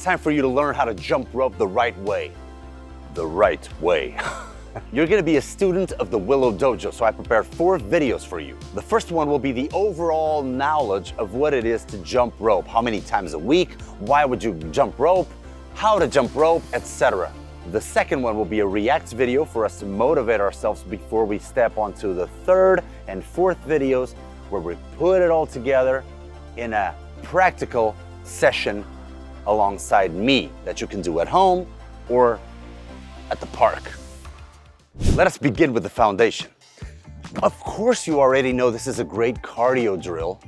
time for you to learn how to jump rope the right way. The right way. You're gonna be a student of the Willow Dojo, so I prepared 4 videos for you. The first one will be the overall knowledge of what it is to jump rope. How many times a week? Why would you jump rope? How to jump rope, etc. The second one will be a react video for us to motivate ourselves before we step onto the 3rd and 4th videos where we put it all together in a practical session alongside me that you can do at home or at the park. Let us begin with the foundation. Of course you already know this is a great cardio drill.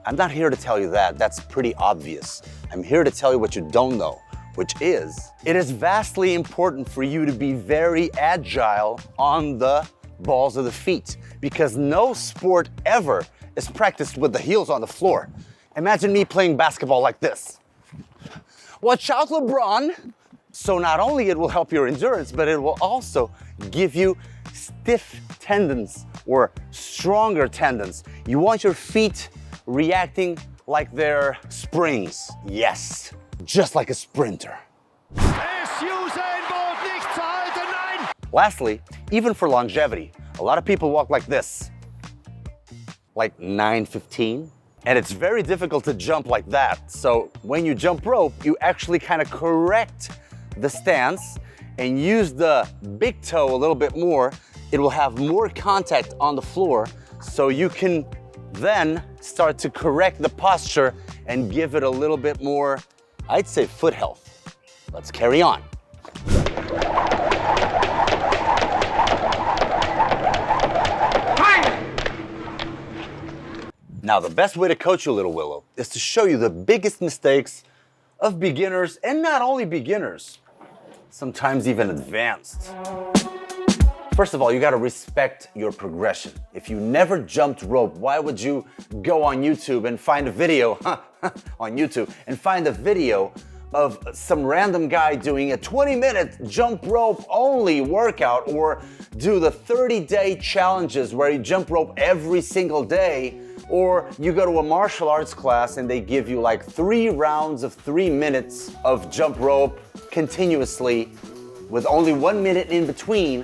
I'm not here to tell you that, that's pretty obvious. I'm here to tell you what you don't know, which is, it is vastly important for you to be very agile on the balls of the feet, because no sport ever is practiced with the heels on the floor. Imagine me playing basketball like this. Watch out, LeBron! So not only it will help your endurance, but it will also give you stiff tendons or stronger tendons. You want your feet reacting like they're springs. Yes, just like a sprinter. Lastly, even for longevity, a lot of people walk like this, like 9:15. And it's very difficult to jump like that. So when you jump rope, you actually kind of correct the stance and use the big toe a little bit more. It will have more contact on the floor, so you can then start to correct the posture and give it a little bit more, I'd say, foot health. Let's carry on. Now, the best way to coach you, little Willow, is to show you the biggest mistakes of beginners, and not only beginners, sometimes even advanced. First of all, you gotta respect your progression. If you never jumped rope, why would you go on YouTube and find a video, on YouTube, and find a video of some random guy doing a 20-minute jump rope only workout, or do the 30-day challenges where you jump rope every single day? Or you go to a martial arts class and they give you like 3 rounds of 3 minutes of jump rope continuously with only 1 minute in between,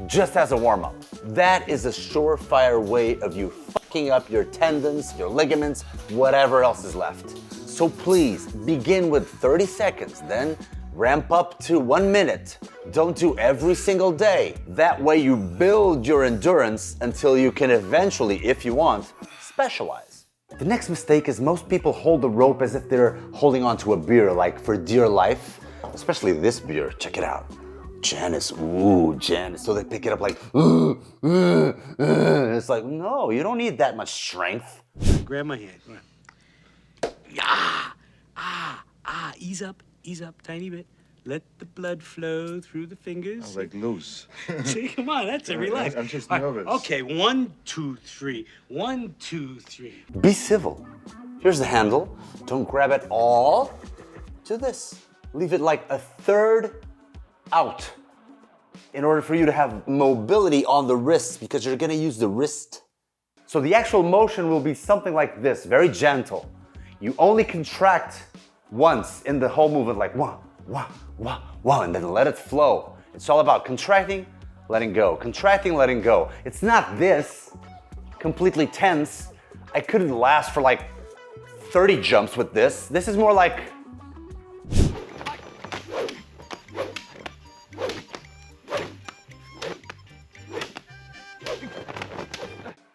just as a warm-up. That is a surefire way of you fucking up your tendons, your ligaments, whatever else is left. So please begin with 30 seconds, then ramp up to 1 minute. Don't do every single day. That way you build your endurance until you can eventually, if you want, specialize. The next mistake is most people hold the rope as if they're holding onto a beer, like for dear life, especially this beer. Check it out. Janice, ooh, Janice. So they pick it up like, It's like, no, you don't need that much strength. Grab my hand. Ease up, tiny bit. Let the blood flow through the fingers. I like loose. See, come on, that's it, relax. I'm just All right, nervous. Okay, 1, 2, 3. 1, 2, 3. Be civil. Here's the handle. Don't grab it all. Do this. Leave it like a third out in order for you to have mobility on the wrists, because you're gonna use the wrist. So the actual motion will be something like this, very gentle. You only contract once in the whole movement, like 1, 1, 1, 1, and then let it flow. It's all about contracting, letting go, contracting, letting go. It's not this, completely tense. I couldn't last for like 30 jumps with this. This is more like,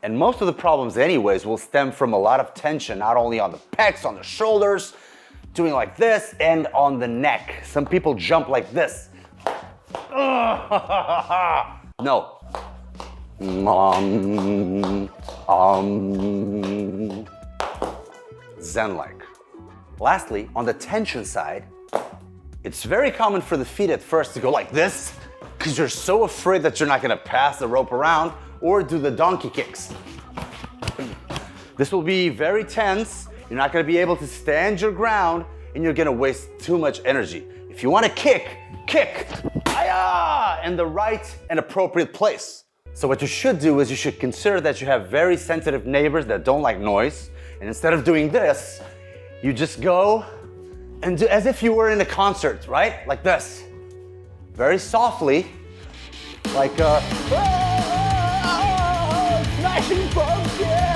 and most of the problems anyways will stem from a lot of tension, not only on the pecs, on the shoulders, doing like this, and on the neck. Some people jump like this. No. Zen-like. Lastly, on the tension side, it's very common for the feet at first to go like this, because you're so afraid that you're not gonna pass the rope around or do the donkey kicks. This will be very tense. You're not gonna be able to stand your ground, and you're gonna waste too much energy. If you wanna kick in the right and appropriate place. So what you should do is you should consider that you have very sensitive neighbors that don't like noise, and instead of doing this, you just go and do as if you were in a concert, right? Like this. Very softly, like smashing pumpkin.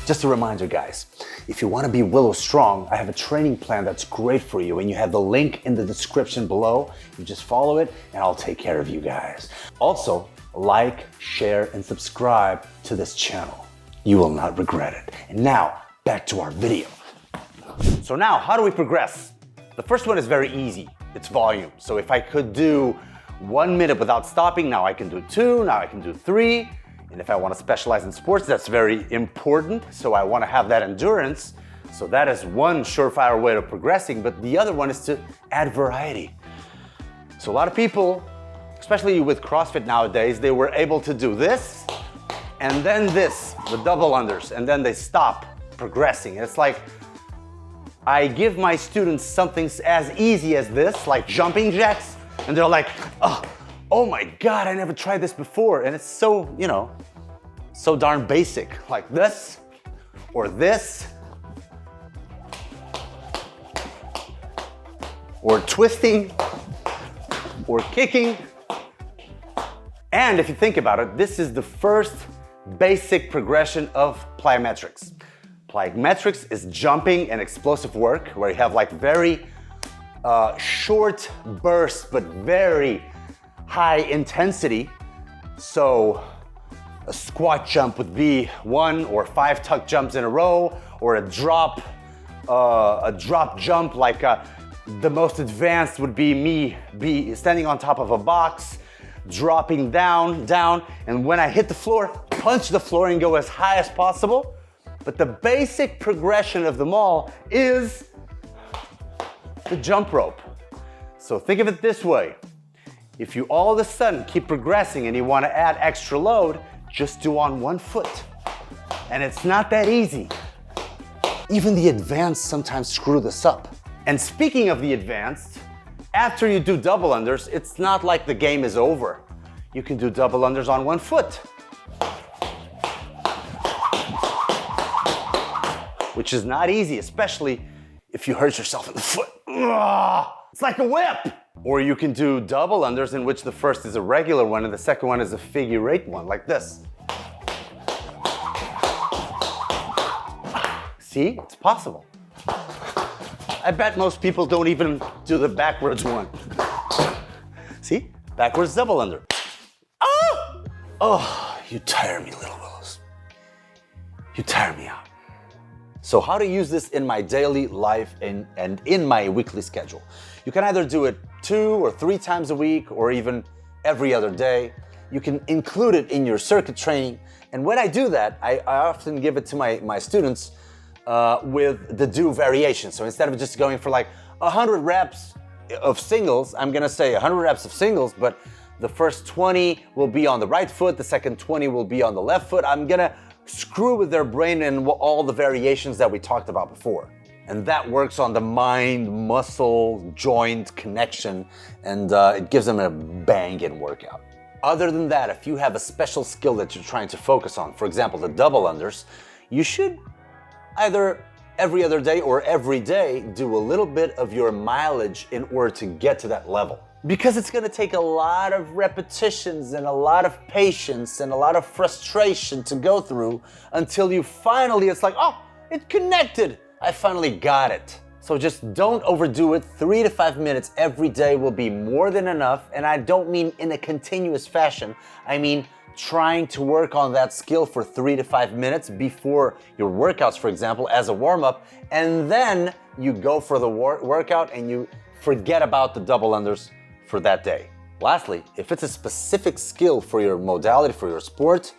Just a reminder, guys, if you want to be Willow strong, I have a training plan that's great for you, and you have the link in the description below. You just follow it and I'll take care of you guys. Also, like, share, and subscribe to this channel. You will not regret it. And now, back to our video. So now, how do we progress? The first one is very easy. It's volume. So if I could do 1 minute without stopping, now I can do 2, now I can do 3. And if I want to specialize in sports, that's very important. So I want to have that endurance. So that is one surefire way of progressing. But the other one is to add variety. So a lot of people, especially with CrossFit nowadays, they were able to do this and then this, the double unders, and then they stop progressing. It's like I give my students something as easy as this, like jumping jacks, and they're like, oh my God, I never tried this before. And it's so, you know, so darn basic, like this, or this, or twisting, or kicking. And if you think about it, this is the first basic progression of plyometrics. Plyometrics is jumping and explosive work where you have like very short bursts, but very high intensity. So a squat jump would be 1 or 5 tuck jumps in a row, or a drop jump, like the most advanced would be me standing on top of a box, dropping down, and when I hit the floor, punch the floor and go as high as possible. But the basic progression of them all is the jump rope. So think of it this way. If you all of a sudden keep progressing and you want to add extra load, just do on 1 foot. And it's not that easy. Even the advanced sometimes screw this up. And speaking of the advanced, after you do double unders, it's not like the game is over. You can do double unders on 1 foot, which is not easy, especially if you hurt yourself in the foot. It's like a whip. Or you can do double unders in which the first is a regular one and the second one is a figure 8 one, like this. See, it's possible. I bet most people don't even do the backwards one. See, backwards double under. Oh, you tire me, little Willows. You tire me out. So how to use this in my daily life and in my weekly schedule. You can either do it 2 or 3 times a week, or even every other day. You can include it in your circuit training. And when I do that, I often give it to my students with the do variation. So instead of just going for like 100 reps of singles, I'm gonna say 100 reps of singles, but the first 20 will be on the right foot, the second 20 will be on the left foot. I'm gonna screw with their brain and all the variations that we talked about before. And that works on the mind, muscle, joint connection, and it gives them a banging workout. Other than that, if you have a special skill that you're trying to focus on, for example, the double unders, you should either every other day or every day do a little bit of your mileage in order to get to that level. Because it's gonna take a lot of repetitions and a lot of patience and a lot of frustration to go through until you finally, it's like, oh, it connected. I finally got it. So just don't overdo it. 3 to 5 minutes every day will be more than enough. And I don't mean in a continuous fashion. I mean trying to work on that skill for 3 to 5 minutes before your workouts, for example, as a warm-up. And then you go for the workout and you forget about the double unders for that day. Lastly, if it's a specific skill for your modality, for your sport,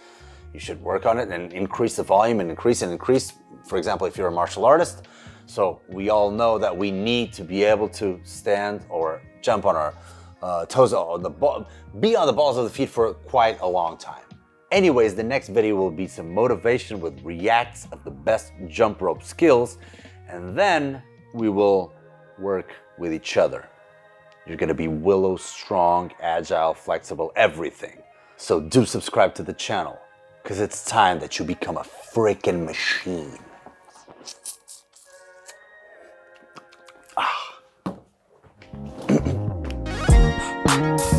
you should work on it and increase the volume and increase. For example, if you're a martial artist, so we all know that we need to be able to stand or jump on our toes, or be on the balls of the feet for quite a long time. Anyways, the next video will be some motivation with reacts of the best jump rope skills, and then we will work with each other. You're gonna be Willow strong, agile, flexible, everything. So do subscribe to the channel, because it's time that you become a freaking machine. Bye.